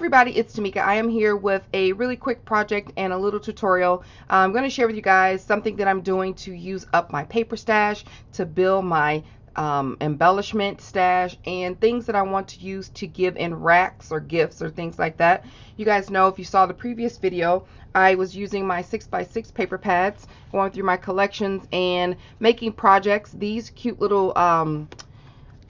everybody, it's Tmika. I am here with a really quick project and a little tutorial. I'm going to share with you guys something that I'm doing to use up my paper stash, to build my embellishment stash, and things that I want to use to give in racks or gifts or things like that. You guys know, if you saw the previous video, I was using my 6x6 paper pads, going through my collections and making projects. These cute little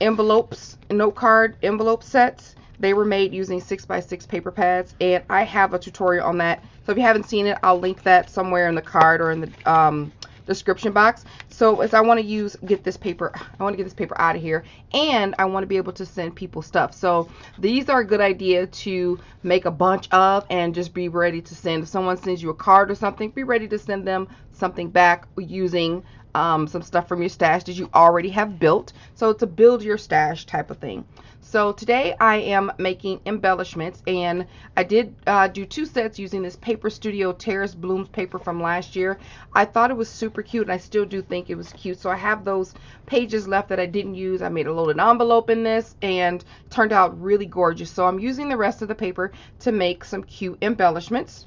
envelopes, note card envelope sets, they were made using 6x6 paper pads, and I have a tutorial on that. So if you haven't seen it, I'll link that somewhere in the card or in the description box. So as I want to get this paper out of here, and I want to be able to send people stuff. So these are a good idea to make a bunch of and just be ready to send. If someone sends you a card or something, be ready to send them something back using some stuff from your stash that you already have built. So it's a build your stash type of thing. So today I am making embellishments, and I did do two sets using this Paper Studio Terrace Blooms paper from last year. I thought it was super cute, and I still do think it was cute. So I have those pages left that I didn't use. I made a loaded envelope in this and turned out really gorgeous. So I'm using the rest of the paper to make some cute embellishments.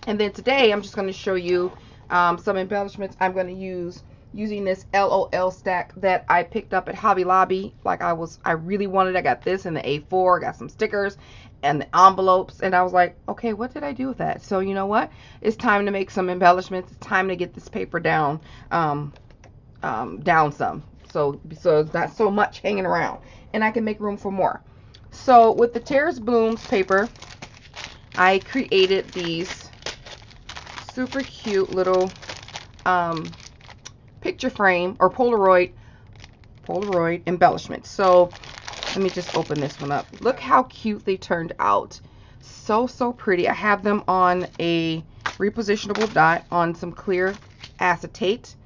And then today I'm just going to show you some embellishments I'm going to use using this LOL stack that I picked up at Hobby Lobby. Like I really wanted. I got this in the A4, got some stickers and the envelopes, and I was like, okay, what did I do with that? So you know what? It's time to make some embellishments. It's time to get this paper down, down some. So it's not so much hanging around, and I can make room for more. So with the Terrace Blooms paper, I created these super cute little picture frame or Polaroid embellishments. So let me just open this one up. Look how cute they turned out. So pretty. I have them on a repositionable dot on some clear acetate.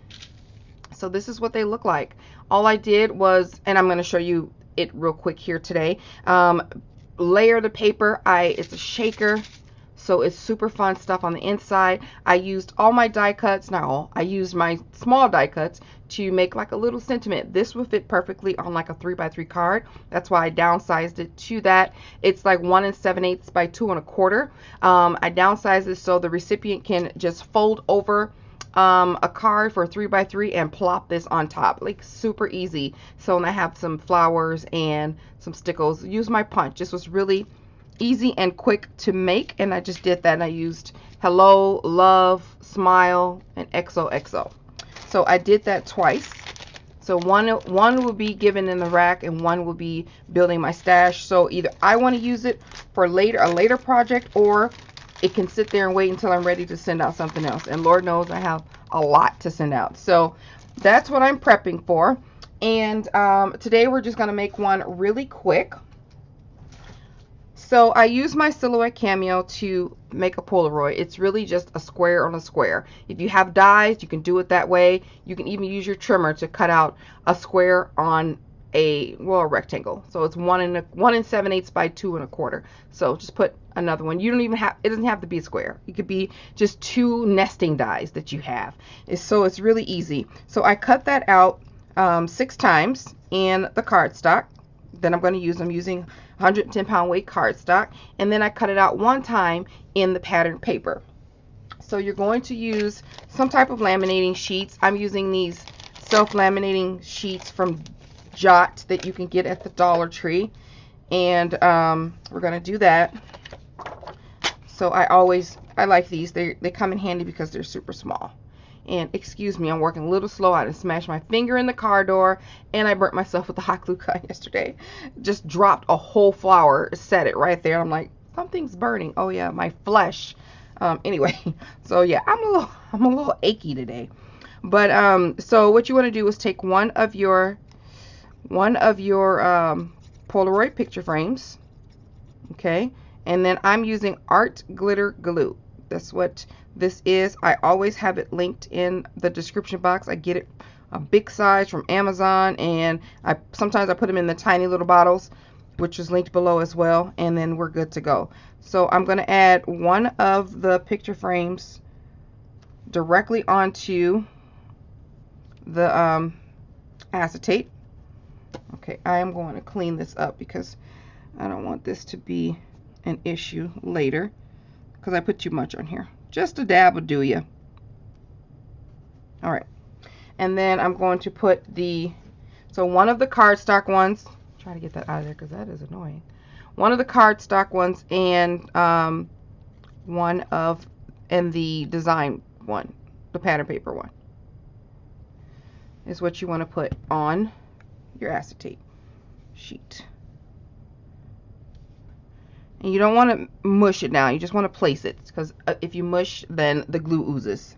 So this is what they look like. All I did was, and I'm going to show you it real quick here today, layer the paper. It's a shaker. So it's super fun stuff on the inside. I used all my die cuts. I used my small die cuts to make like a little sentiment. This will fit perfectly on like a 3x3 card. That's why I downsized it to that. It's like 1 7/8 by 2 1/4. I downsized it so the recipient can just fold over a card for 3x3 and plop this on top. Like super easy. So and I have some flowers and some stickles. Use my punch. This was really easy and quick to make, and I just did that, and I used hello, love, smile, and XOXO. So I did that twice. So one will be given in the rack, and one will be building my stash. So either I want to use it for a later project, or it can sit there and wait until I'm ready to send out something else. And Lord knows I have a lot to send out. So that's what I'm prepping for. And today we're just going to make one really quick. So I use my Silhouette Cameo to make a Polaroid. It's really just a square on a square. If you have dies, you can do it that way. You can even use your trimmer to cut out a square on a rectangle. So it's 1 7/8 by 2 1/4. So just put another one. You don't even have, it doesn't have to be a square. It could be just 2 nesting dies that you have. So it's really easy. So I cut that out 6 times in the cardstock. Then I'm using 110-pound weight cardstock, and then I cut it out 1 time in the patterned paper. So you're going to use some type of laminating sheets. I'm using these self-laminating sheets from Jot that you can get at the Dollar Tree, and we're going to do that. So I like these. They come in handy because they're super small. And excuse me, I'm working a little slow. I just smashed my finger in the car door, and I burnt myself with a hot glue gun yesterday. Just dropped a whole flower, set it right there. I'm like, something's burning. Oh yeah, my flesh. Anyway, so yeah, I'm a little achy today. But so what you want to do is take one of your Polaroid picture frames, okay, and then I'm using art glitter glue. That's what this is. I always have it linked in the description box. I get it a big size from Amazon, and sometimes I put them in the tiny little bottles, which is linked below as well, and then we're good to go. So I'm going to add one of the picture frames directly onto the acetate. Okay, I am going to clean this up because I don't want this to be an issue later because I put too much on here. Just a dab will do ya. All right. And then I'm going to put so one of the cardstock ones, try to get that out of there because that is annoying. One of the cardstock ones and the design one, the pattern paper one, is what you want to put on your acetate sheet. And you don't want to mush it down, you just want to place it, because if you mush, then the glue oozes.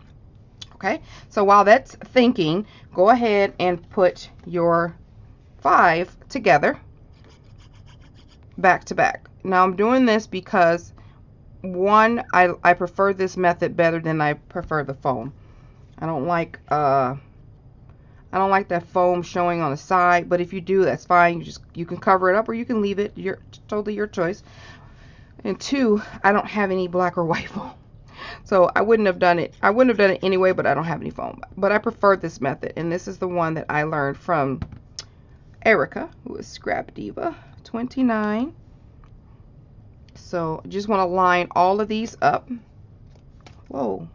Okay, so while that's thinking, go ahead and put your 5 together back to back. Now I'm doing this because one, I prefer this method better than I prefer the foam. I don't like that foam showing on the side, but if you do, that's fine. You can cover it up or you can leave it. Totally your choice. And 2, I don't have any black or white foam. So I wouldn't have done it. I wouldn't have done it anyway, but I don't have any foam. But I prefer this method, and this is the one that I learned from Erica, who is Scrap Diva 29. So just want to line all of these up. Whoa,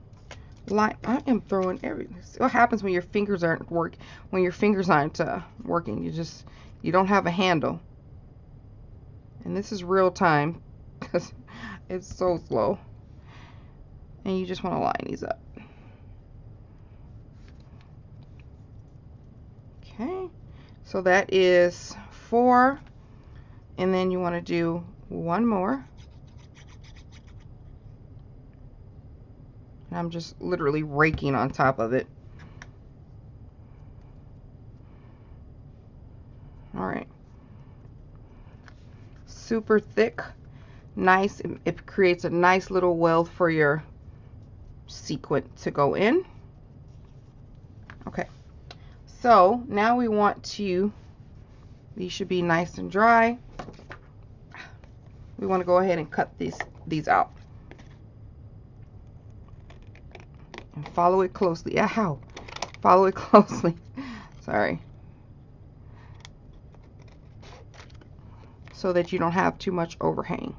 I am throwing everything. What happens when your fingers aren't working? When your fingers aren't working, you don't have a handle. And this is real time because it's so slow. And you just want to line these up. Okay, so that is 4, and then you want to do one more. And I'm just literally raking on top of it. All right, super thick, nice. It creates a nice little well for your sequin to go in. Okay, so now we want to, these should be nice and dry. We want to go ahead and cut these out and follow it closely. Ow, follow it closely. Sorry, so that you don't have too much overhang.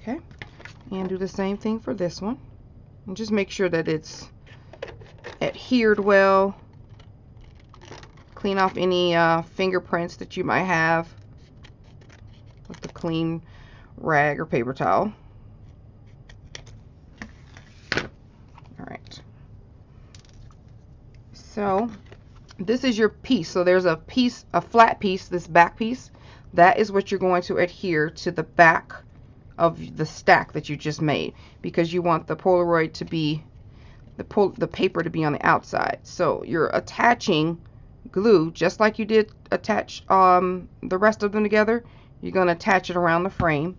Okay, and do the same thing for this one, and just make sure that it's adhered well. Clean off any fingerprints that you might have with the clean rag or paper towel. All right, so this is your piece. So there's a piece, a flat piece, this back piece, that is what you're going to adhere to the back of the stack that you just made, because you want the Polaroid to be, the paper to be on the outside. So you're attaching glue just like you did attach the rest of them together. You're going to attach it around the frame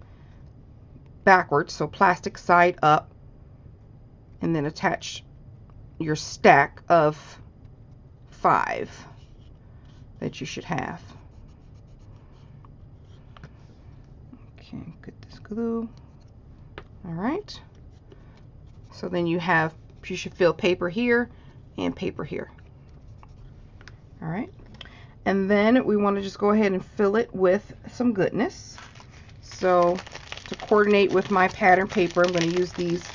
backwards, so plastic side up, and then attach your stack of 5 that you should have. Okay, get this glue. All right, so then you should feel paper here and paper here. All right, and then we want to just go ahead and fill it with some goodness. So to coordinate with my pattern paper, I'm going to use these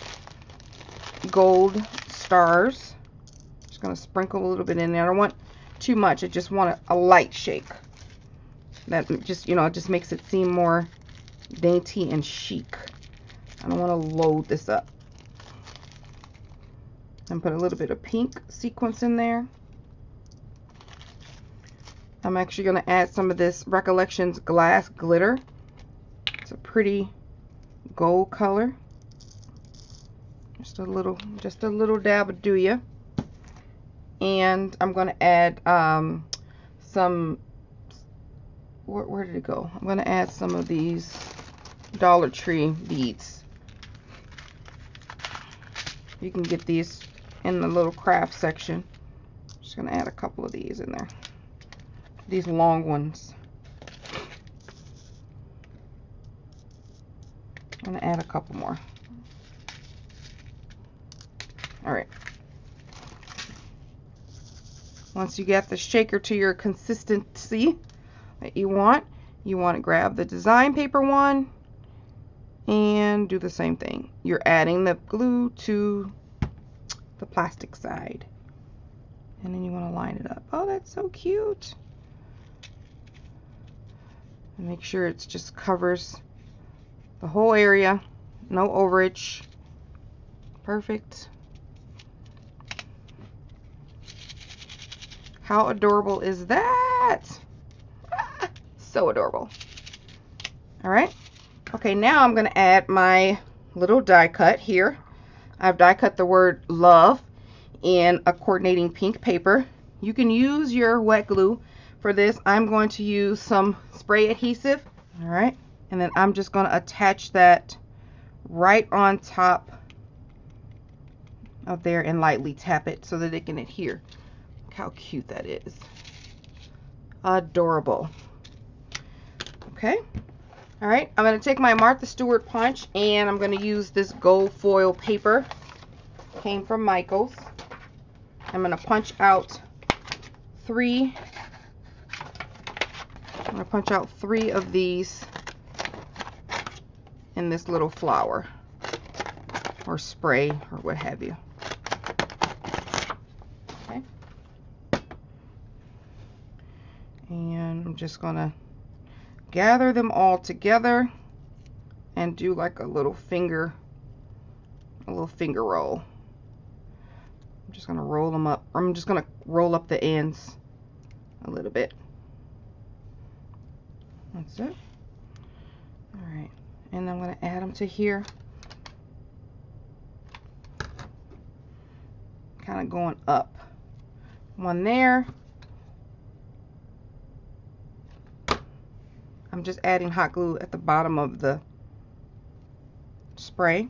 gold stars. Just going to sprinkle a little bit in there. I don't want too much. I just want a light shake. That just, it just makes it seem more dainty and chic. I don't want to load this up. And put a little bit of pink sequins in there. I'm actually going to add some of this Recollections glass glitter. It's a pretty gold color. Just a little dab of do ya. And I'm going to add some, where did it go? I'm going to add some of these Dollar Tree beads. You can get these in the little craft section. Just going to add a couple of these in there. These long ones. I'm going to add a couple more. All right. Once you get the shaker to your consistency that you want to grab the design paper one and do the same thing. You're adding the glue to the plastic side. And then you want to line it up. Oh, that's so cute. And make sure it just covers the whole area. No overage. Perfect. How adorable is that? Ah, so adorable. All right. Okay, now I'm going to add my little die cut here. I've die cut the word love in a coordinating pink paper. You can use your wet glue for this. I'm going to use some spray adhesive. All right. And then I'm just going to attach that right on top of there and lightly tap it so that it can adhere. Look how cute that is. Adorable. Okay. All right. I'm going to take my Martha Stewart punch and I'm going to use this gold foil paper. Came from Michael's. I'm going to punch out three of these in this little flower or spray or what have you. Okay. And I'm just going to gather them all together and do like a little finger roll. I'm just going to roll them up. I'm just going to roll up the ends a little bit. That's it. All right. And I'm going to add them to here. Kind of going up. One there. I'm just adding hot glue at the bottom of the spray.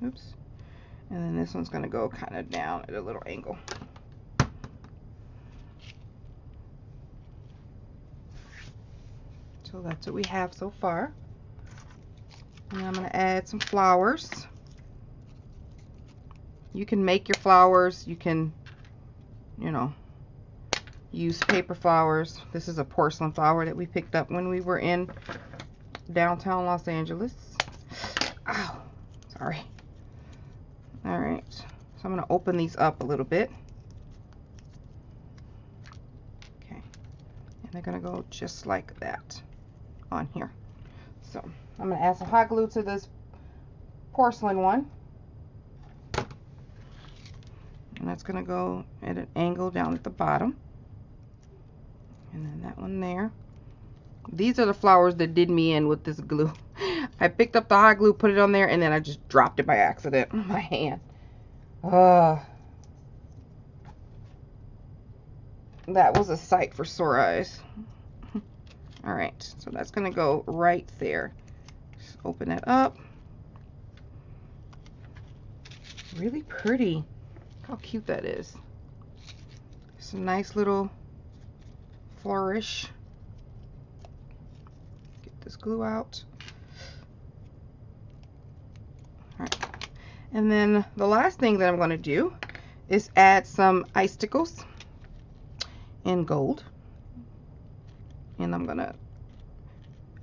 Oops. And then this one's going to go kind of down at a little angle. So that's what we have so far. And I'm going to add some flowers. You can make your flowers. You can, you know, use paper flowers. This is a porcelain flower that we picked up when we were in downtown Los Angeles. Ow, sorry. All right, so I'm going to open these up a little bit. Okay, and they're going to go just like that on here. So I'm going to add some hot glue to this porcelain one. And that's going to go at an angle down at the bottom. And then that one there. These are the flowers that did me in with this glue. I picked up the hot glue, put it on there, and then I just dropped it by accident on my hand. That was a sight for sore eyes. Alright, so that's going to go right there. Just open it up. Really pretty. Look how cute that is. Some nice little flourish. Get this glue out. Alright. And then the last thing that I'm going to do is add some icicles in gold. And I'm going to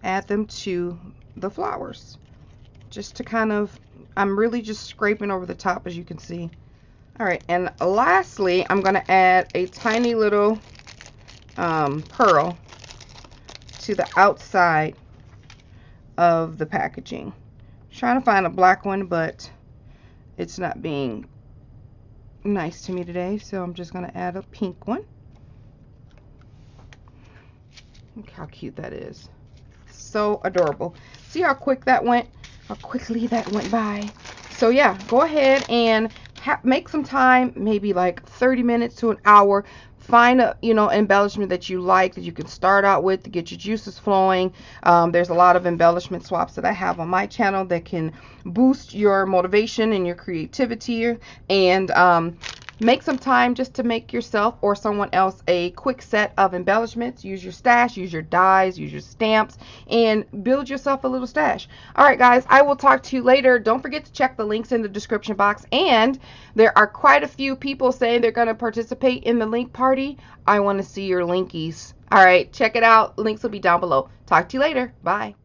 add them to the flowers. Just to kind of, I'm really just scraping over the top, as you can see. Alright, and lastly, I'm going to add a tiny little pearl to the outside of the packaging. I'm trying to find a black one, but it's not being nice to me today, so I'm just going to add a pink one. Look how cute that is. So adorable. See how quick that went? How quickly that went by. So yeah, go ahead and make some time, maybe like 30 minutes to an hour. Find a, embellishment that you like, that you can start out with to get your juices flowing. There's a lot of embellishment swaps that I have on my channel that can boost your motivation and your creativity. And Make some time just to make yourself or someone else a quick set of embellishments. Use your stash, use your dies, use your stamps, and build yourself a little stash. All right, guys, I will talk to you later. Don't forget to check the links in the description box. And there are quite a few people saying they're going to participate in the link party. I want to see your linkies. All right, check it out. Links will be down below. Talk to you later. Bye.